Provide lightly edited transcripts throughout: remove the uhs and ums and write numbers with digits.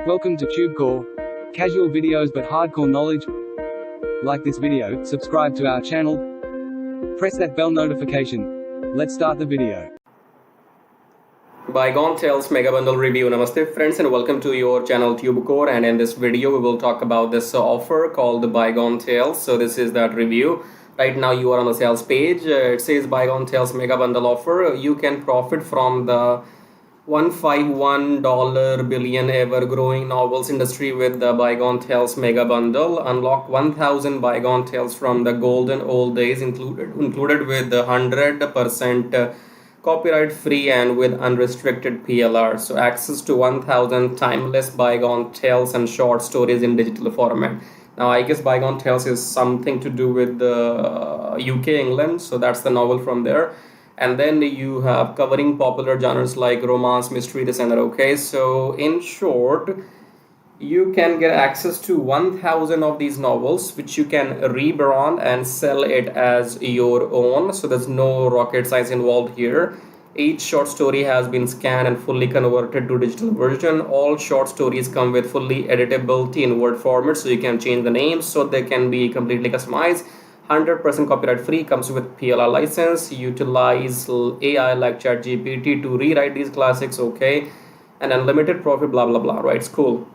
Welcome to TubeCore. Casual videos but hardcore knowledge. Like this video, subscribe to our channel, press that bell notification. Let's start the video. Bygone Tales Mega Bundle Review. Namaste friends and welcome to your channel TubeCore, and in this video we will talk about this offer called the Bygone Tales. So this is that review. Right now you are on the sales page. It says Bygone Tales Mega Bundle offer. You can profit from the $151 billion ever growing novels industry with the Bygone Tales Mega Bundle. Unlock 1000 Bygone Tales from the golden old days, included with the 100% copyright free and with unrestricted PLR. So access to 1000 timeless Bygone Tales and short stories in digital format. Now I guess Bygone Tales is something to do with the UK, England, so that's the novel from there. And then you have covering popular genres like romance, mystery, this and that. Okay, so in short, you can get access to 1000 of these novels, which you can rebrand and sell it as your own. So there's no rocket science involved here. Each short story has been scanned and fully converted to digital version. All short stories come with fully editability in Word format, so you can change the names so they can be completely customized. 100% copyright free, comes with PLR license. Utilize AI like ChatGPT to rewrite these classics, okay, and unlimited profit, blah blah blah, right? It's cool.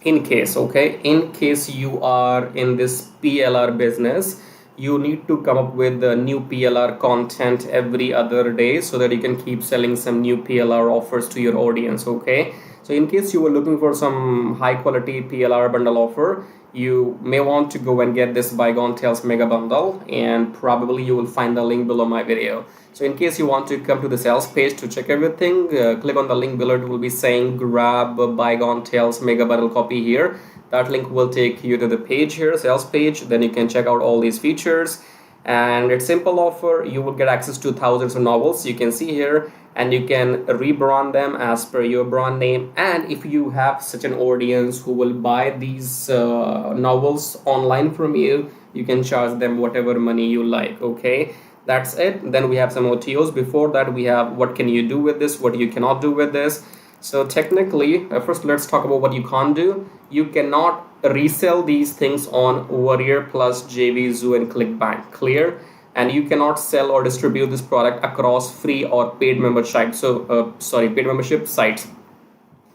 In case you are in this PLR business, you need to come up with the new PLR content every other day so that you can keep selling some new PLR offers to your audience, okay? So in case you were looking for some high quality PLR bundle offer, you may want to go and get this Bygone Tales Mega Bundle, and probably you will find the link below my video. So in case you want to come to the sales page to check everything, click on the link below. It will be saying grab Bygone Tales Mega Bundle copy here. That link will take you to the page here, sales page. Then you can check out all these features, and it's simple offer. You will get access to thousands of novels, you can see here, and you can rebrand them as per your brand name. And if you have such an audience who will buy these novels online from you, you can charge them whatever money you like, okay? That's it. Then we have some OTOs. Before that, we have what can you do with this, what you cannot do with this. So technically, first let's talk about what you can't do. You cannot resell these things on Warrior Plus, JV, Zoo, and ClickBank. Clear? And you cannot sell or distribute this product across free or paid membership sites. Paid membership sites.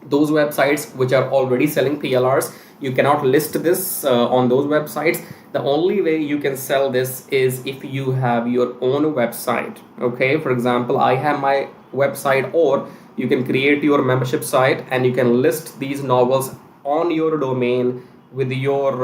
Those websites which are already selling PLRs, you cannot list this on those websites. The only way you can sell this is if you have your own website. Okay, for example, I have my website, or you can create your membership site and you can list these novels on your domain with your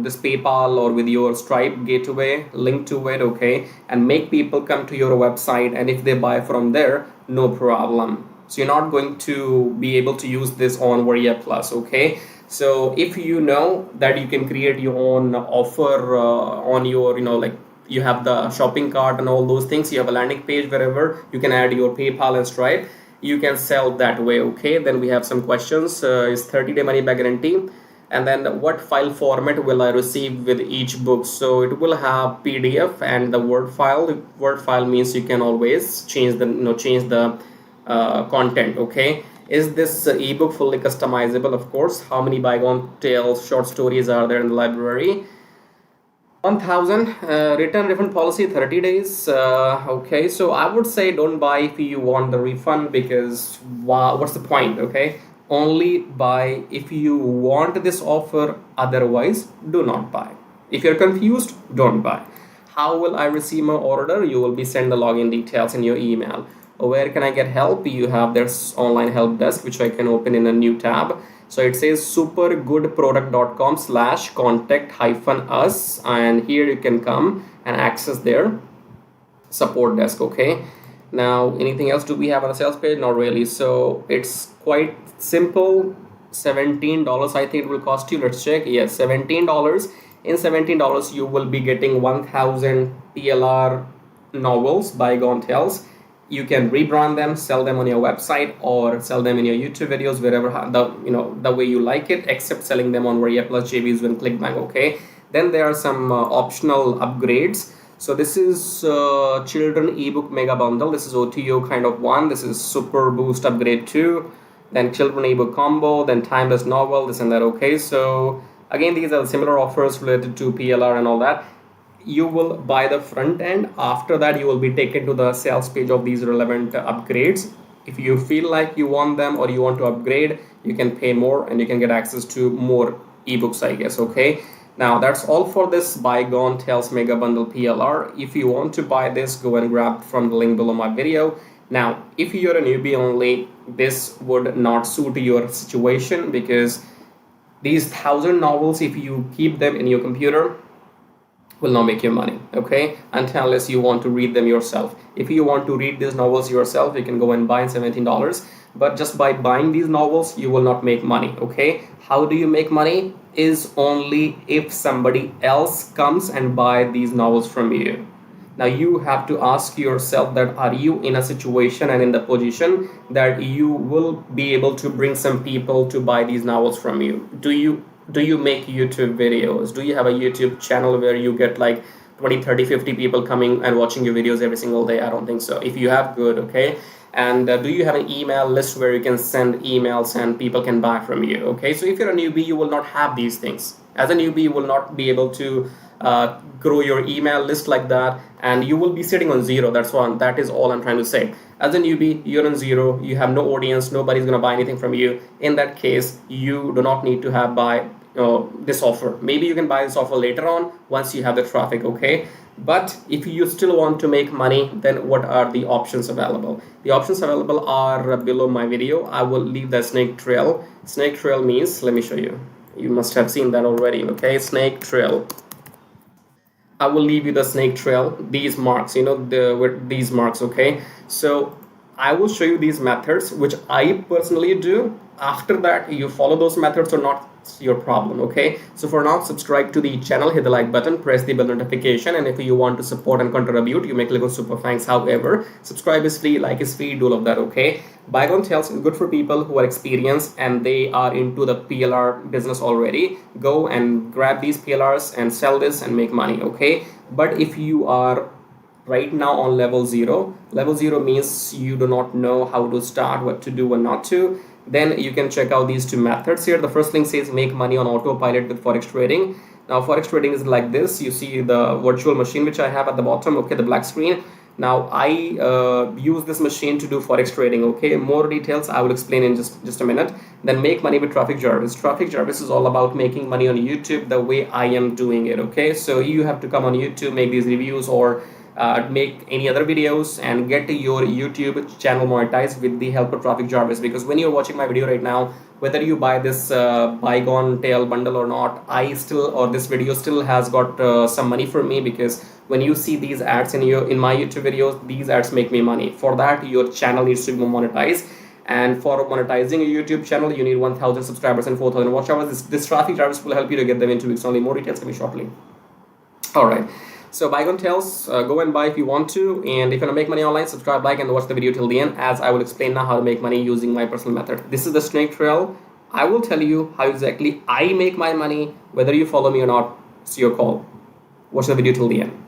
this PayPal or with your Stripe gateway link to it, okay, and make people come to your website, and if they buy from there, no problem. So you're not going to be able to use this on Warrior Plus, okay? So if you know that you can create your own offer on your, like you have the shopping cart and all those things, you have a landing page wherever you can add your PayPal and Stripe, you can sell that way, okay? Then we have some questions. Is 30-day money back guarantee? And then what file format will I receive with each book? So it will have PDF and the Word file. Word file means you can always change the content, okay? Is this ebook fully customizable? Of course. How many Bygone Tales short stories are there in the library? 1000. Return refund policy 30 days. Okay, so I would say don't buy if you want the refund, because what's the point, okay? Only buy if you want this offer, otherwise do not buy. If you're confused, don't buy. How will I receive my order? You will be sent the login details in your email. Where can I get help? You have this online help desk, which I can open in a new tab. So it says supergoodproduct.com/contact-us, and here you can come and access their support desk, okay? Now, anything else do we have on the sales page? Not really. So it's quite simple. $17 I think it will cost you. Let's check. Yes, $17. In $17 you will be getting 1000 PLR novels, Bygone Tales. You can rebrand them, sell them on your website, or sell them in your YouTube videos, wherever the way you like it, except selling them on Warrior Plus, JVs, and ClickBank, okay? Then there are some optional upgrades. So this is children ebook mega bundle. This is OTO kind of one. This is super boost upgrade 2. then children ebook combo, then timeless novel, this and that. Okay, so again, these are similar offers related to PLR and all that. You will buy the front end. After that, you will be taken to the sales page of these relevant upgrades. If you feel like you want them or you want to upgrade, you can pay more and you can get access to more ebooks, I guess. Okay, now that's all for this Bygone Tales Mega Bundle PLR. If you want to buy this, go and grab from the link below my video. Now, if you're a newbie only, this would not suit your situation, because these 1,000 novels, if you keep them in your computer, will not make you money, okay, unless you want to read them yourself. If you want to read these novels yourself, you can go and buy $17, but just by buying these novels, you will not make money, okay. How do you make money? Is only if somebody else comes and buy these novels from you. Now you have to ask yourself that, are you in a situation and in the position that you will be able to bring some people to buy these novels from you? Do you make YouTube videos? Do you have a YouTube channel where you get like 20, 30, 50 people coming and watching your videos every single day? I don't think so. If you have, good, okay. And do you have an email list where you can send emails and people can buy from you? Okay, so if you're a newbie, you will not have these things. As a newbie, you will not be able to grow your email list like that, and you will be sitting on zero. That is all I'm trying to say. As a newbie, you're on zero, you have no audience, nobody's gonna buy anything from you. In that case, you do not need to have buy this offer. Maybe you can buy this offer later on once you have the traffic, okay. But if you still want to make money, then what are the options available? The options available are below my video. I will leave the snake trail. Snake trail means, let me show you. You must have seen that already, okay. Snake trail. I will leave you the snake trail, these marks, these marks, okay. So I will show you these methods which I personally do. After that, you follow those methods or not, it's your problem, okay. So for now, subscribe to the channel, hit the like button, press the bell notification, and if you want to support and contribute, you may click on super thanks. However, subscribe is free, like is free, do all of that, okay. Bygone Tales is good for people who are experienced and they are into the PLR business already. Go and grab these PLRs and sell this and make money, okay. But if you are right now on level zero means you do not know how to start, what to do and not to, then you can check out these two methods here. The first link says make money on autopilot with forex trading. Now forex trading is like this. You see the virtual machine which I have at the bottom, okay, the black screen. Now I use this machine to do forex trading, okay. More details I will explain in just a minute. Then make money with Traffic Jarvis. Traffic Jarvis is all about making money on YouTube the way I am doing it, okay. So you have to come on YouTube, make these reviews, or make any other videos and get your YouTube channel monetized with the help of Traffic Jarvis. Because when you're watching my video right now, whether you buy this Bygone Tale bundle or not, this video still has got some money for me, because when you see these ads in my YouTube videos, these ads make me money. For that, your channel needs to be monetized. And for monetizing a YouTube channel, you need 1,000 subscribers and 4,000 watch hours. This Traffic Jarvis will help you to get them in 2 weeks only. More details coming shortly. All right. So Bygone Tales, go and buy if you want to, and if you want to make money online, subscribe, like, and watch the video till the end, as I will explain now how to make money using my personal method. This is the snake trail. I will tell you how exactly I make my money. Whether you follow me or not, it's your call. Watch the video till the end.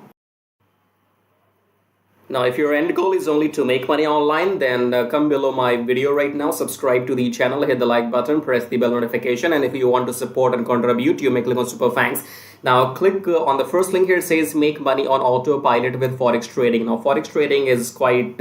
Now, if your end goal is only to make money online, then come below my video right now, subscribe to the channel, hit the like button, press the bell notification, and if you want to support and contribute, you may click on super thanks. Now, click on the first link here. It says make money on autopilot with forex trading. Now, forex trading is quite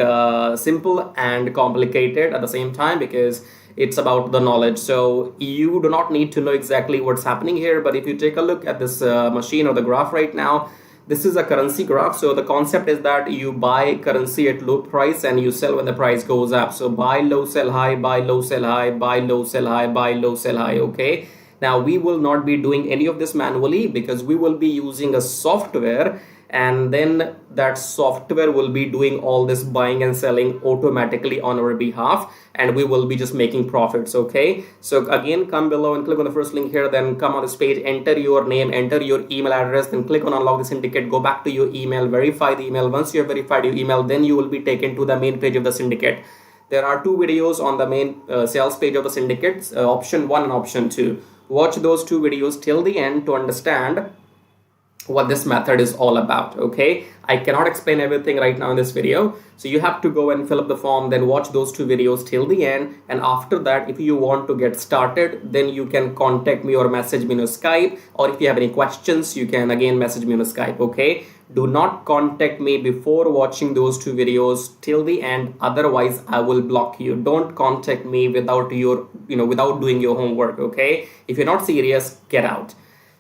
simple and complicated at the same time, because it's about the knowledge. So you do not need to know exactly what's happening here, but if you take a look at this machine or the graph right now, this is a currency graph. So the concept is that you buy currency at low price and you sell when the price goes up. So buy low, sell high, buy low, sell high, buy low, sell high, buy low, sell high, okay. Now we will not be doing any of this manually, because we will be using a software, and then that software will be doing all this buying and selling automatically on our behalf, and we will be just making profits, okay. So again, come below and click on the first link here, then come on this page, enter your name, enter your email address, then click on unlock the syndicate, go back to your email, verify the email. Once you have verified your email, then you will be taken to the main page of the syndicate. There are 2 videos on the main sales page of the syndicate, option 1 and option 2. Watch those 2 videos till the end to understand what this method is all about. Okay, I cannot explain everything right now in this video, so you have to go and fill up the form, then watch those 2 videos till the end, and after that, if you want to get started, then you can contact me or message me on Skype, or if you have any questions, you can again message me on Skype. Okay, do not contact me before watching those 2 videos till the end, otherwise I will block you. Don't contact me without without doing your homework. Okay, if you're not serious, get out.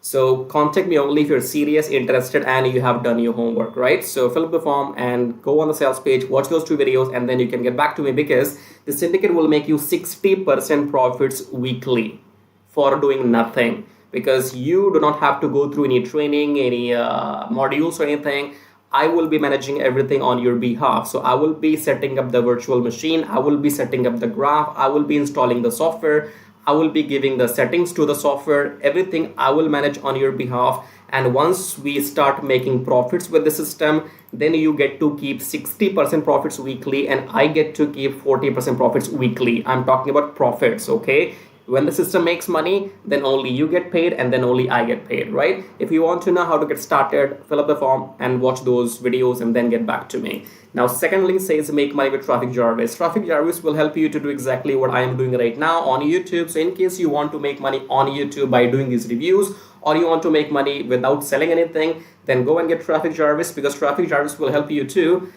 So contact me only if you're serious, interested, and you have done your homework, right? So fill up the form and go on the sales page, watch those 2 videos, and then you can get back to me, because the syndicate will make you 60% profits weekly for doing nothing, because you do not have to go through any training, any modules or anything. I will be managing everything on your behalf. So I will be setting up the virtual machine, I will be setting up the graph, I will be installing the software, I will be giving the settings to the software, everything I will manage on your behalf. And once we start making profits with the system, then you get to keep 60% profits weekly, and I get to keep 40% profits weekly. I'm talking about profits, okay? When the system makes money, then only you get paid, and then only I get paid, right? If you want to know how to get started, fill up the form and watch those videos and then get back to me. Now, second link says make money with Traffic Jarvis. Traffic Jarvis will help you to do exactly what I am doing right now on YouTube. So in case you want to make money on YouTube by doing these reviews, or you want to make money without selling anything, then go and get Traffic Jarvis, because Traffic Jarvis will help you to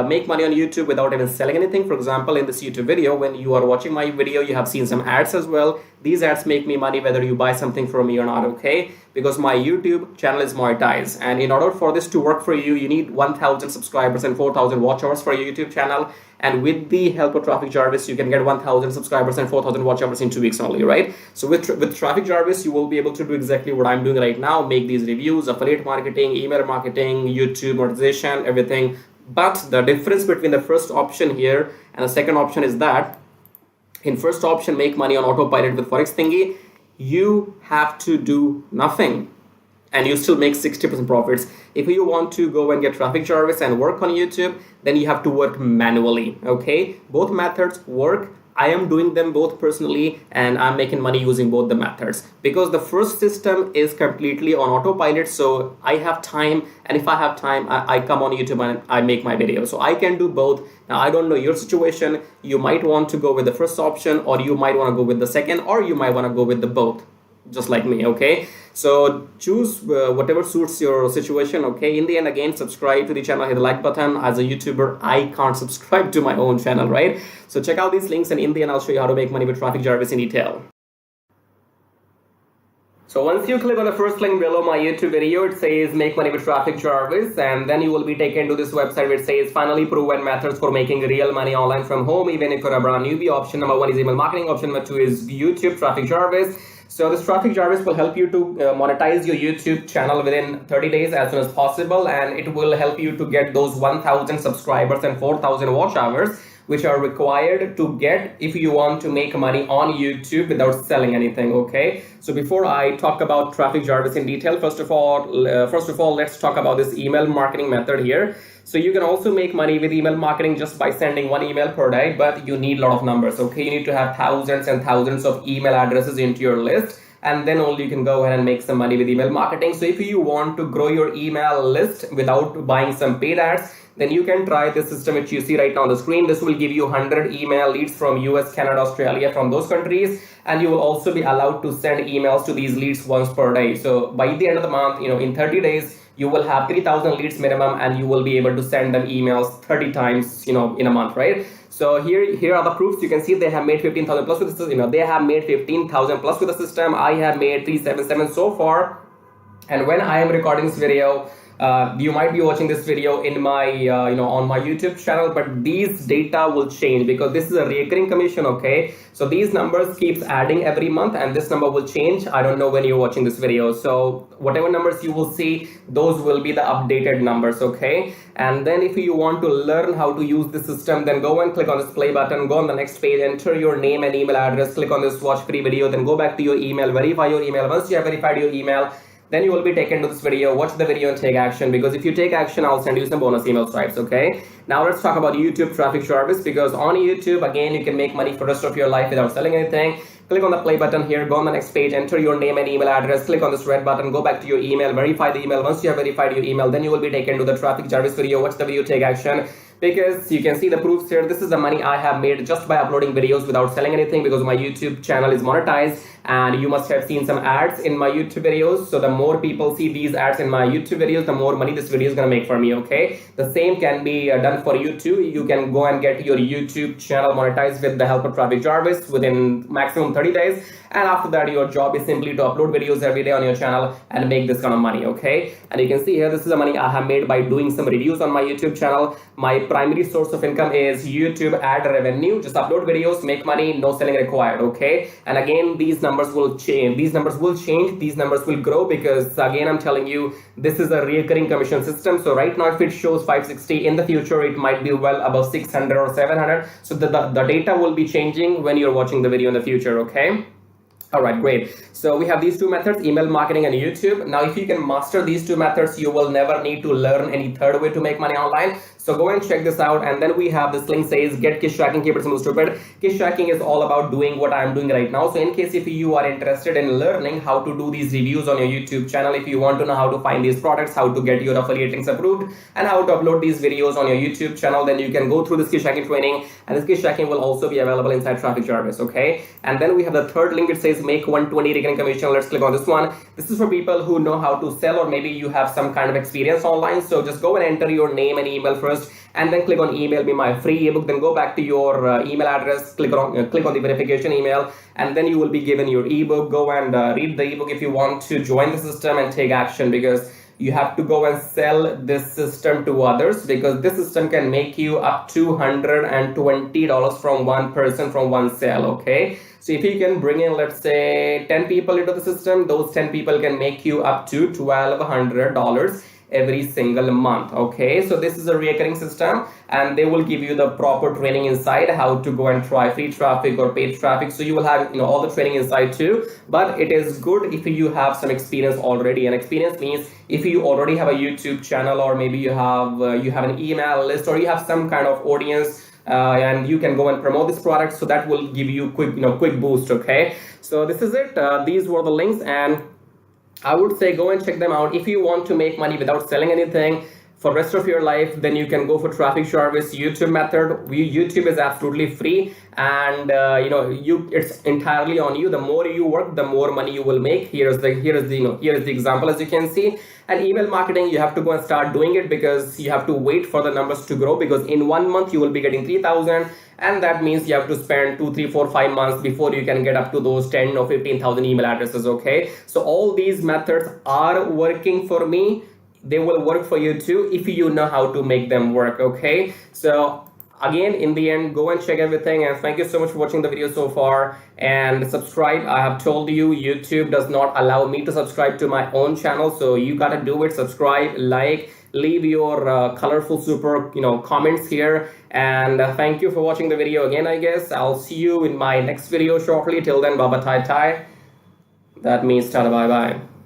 make money on YouTube without even selling anything. For example, in this YouTube video, when you are watching my video, you have seen some ads as well. These ads make me money whether you buy something from me or not, okay? Because my YouTube channel is monetized, and in order for this to work for you, you need 1,000 subscribers and 4,000 watch hours for your YouTube channel. And with the help of Traffic Jarvis, you can get 1,000 subscribers and 4,000 watch hours in 2 weeks only, right? So with Traffic Jarvis, you will be able to do exactly what I'm doing right now, make these reviews, affiliate marketing, email marketing, YouTube monetization, everything. But the difference between the first option here and the second option is that in first option, make money on autopilot with Forex Thingy, you have to do nothing and you still make 60% profits. If you want to go and get Traffic Jarvis and work on YouTube, then you have to work manually, okay? Both methods work. I am doing them both personally, and I'm making money using both the methods, because the first system is completely on autopilot. So I have time, and if I have time, I come on YouTube and I make my video. So I can do both. Now, I don't know your situation. You might want to go with the first option, or you might want to go with the second, or you might want to go with the both, just like me, okay? So choose whatever suits your situation, okay? In the end, again, subscribe to the channel, hit the like button. As a YouTuber, I can't subscribe to my own channel, right? So check out these links, and in the end, I'll show you how to make money with Traffic Jarvis in detail. So once you click on the first link below my YouTube video, it says make money with Traffic Jarvis, and then you will be taken to this website which says finally proven methods for making real money online from home, even if you're a brand newbie. Option number 1 is email marketing. Option number 2 is YouTube Traffic Jarvis. So this Traffic Jarvis will help you to monetize your YouTube channel within 30 days as soon as possible, and it will help you to get those 1,000 subscribers and 4,000 watch hours, which are required to get if you want to make money on YouTube without selling anything, okay? So before I talk about Traffic Jarvis in detail, first of all, let's talk about this email marketing method here. So you can also make money with email marketing just by sending 1 email per day, but you need a lot of numbers, okay? You need to have thousands and thousands of email addresses into your list, and then only you can go ahead and make some money with email marketing. So if you want to grow your email list without buying some paid ads, then you can try this system which you see right now on the screen. This will give you 100 email leads from US, Canada, Australia, from those countries, and you will also be allowed to send emails to these leads once per day. So by the end of the month, in 30 days, you will have 3,000 leads minimum, and you will be able to send them emails 30 times, in a month, right? So here are the proofs. You can see they have made 15,000 plus with the system. They have made 15,000 plus with the system. I have made 377 so far. And when I am recording this video, you might be watching this video in my on my YouTube channel, but these data will change because this is a recurring commission, okay? So these numbers keeps adding every month, and this number will change. I don't know when you're watching this video, so whatever numbers you will see, those will be the updated numbers, okay? And then if you want to learn how to use the system, then go and click on this play button, go on the next page, enter your name and email address, click on this watch free video, then go back to your email, verify your email. Once you have verified your email, then you will be taken to this video. Watch the video and take action, because if you take action, I'll send you some bonus email stripes, okay? Now let's talk about YouTube Traffic Jarvis, because on YouTube, again, you can make money for the rest of your life without selling anything. click on the play button here, go on the next page, enter your name and email address, click on this red button, go back to your email, verify the email. Once you have verified your email, then you will be taken to the traffic Jarvis video. Watch the video, take action, because you can see the proofs here. This is the money I have made just by uploading videos without selling anything, because my YouTube channel is monetized, and you must have seen some ads in my YouTube videos. So the more people see these ads in my YouTube videos, the more money this video is gonna make for me. Okay, the same can be done for you too. You can go and get your YouTube channel monetized with the help of Traffic Jarvis within maximum 30 days, and after that your job is simply to upload videos every day on your channel and make this kind of money. Okay, and you can see here, this is the money I have made by doing some reviews on my YouTube channel. My primary source of income is YouTube ad revenue. Just upload videos, make money, no selling required. Okay, and again, these numbers will change, these numbers will grow, because again, I'm telling you, this is a recurring commission system. So right now, if it shows 560, in the future it might be well above 600 or 700. So the data will be changing when you're watching the video in the future. Okay, all right, great. So we have these two methods, email marketing and YouTube. Now, if you can master these two methods, you will never need to learn any third way to make money online. So go and check this out. And then we have this link says get kiss tracking, keep it simple stupid. Kiss tracking is all about doing what I'm doing right now. So in case if you are interested in learning how to do these reviews on your YouTube channel, if you want to know how to find these products, how to get your affiliate links approved, and how to upload these videos on your YouTube channel, then you can go through this kiss tracking training. And this kiss tracking will also be available inside Traffic Jarvis. Okay, and then we have the third link. It says make 120 recurring commission. Let's click on this one. This is for people who know how to sell, or maybe you have some kind of experience online. So just go and enter your name and email first, and then click on email me my free ebook. Then go back to your email address, click on the verification email, and then you will be given your ebook. Go and read the ebook if you want to join the system and take action, because you have to go and sell this system to others, because this system can make you up to $120 from one person, from one sale. Okay, so if you can bring in, let's say 10 people into the system, those 10 people can make you up to $1,200 every single month. Okay, so this is a recurring system, and they will give you the proper training inside how to go and try free traffic or paid traffic. So you will have all the training inside too. But it is good if you have some experience already, and experience means if you already have a YouTube channel, or maybe you have an email list, or you have some kind of audience, and you can go and promote this product. So that will give you quick boost. Okay, so this is it. These were the links, and I would say go and check them out. If you want to make money without selling anything for rest of your life, then you can go for Traffic Jarvis YouTube method. YouTube is absolutely free, and it's entirely on you. The more you work, the more money you will make. Here is the example, as you can see. And email marketing, you have to go and start doing it, because you have to wait for the numbers to grow, because in 1 month you will be getting 3,000, and that means you have to spend 2, 3, 4, 5 months before you can get up to those 10 or 15,000 email addresses. Okay, so all these methods are working for me. They will work for you too if you know how to make them work. Okay, so again, in the end, go and check everything, and thank you so much for watching the video so far, and subscribe. I have told you, YouTube does not allow me to subscribe to my own channel, so you gotta do it. Subscribe, like, leave your colorful super comments here, and thank you for watching the video again. I guess I'll see you in my next video shortly. Till then, baba tai tai. That means tada bye bye.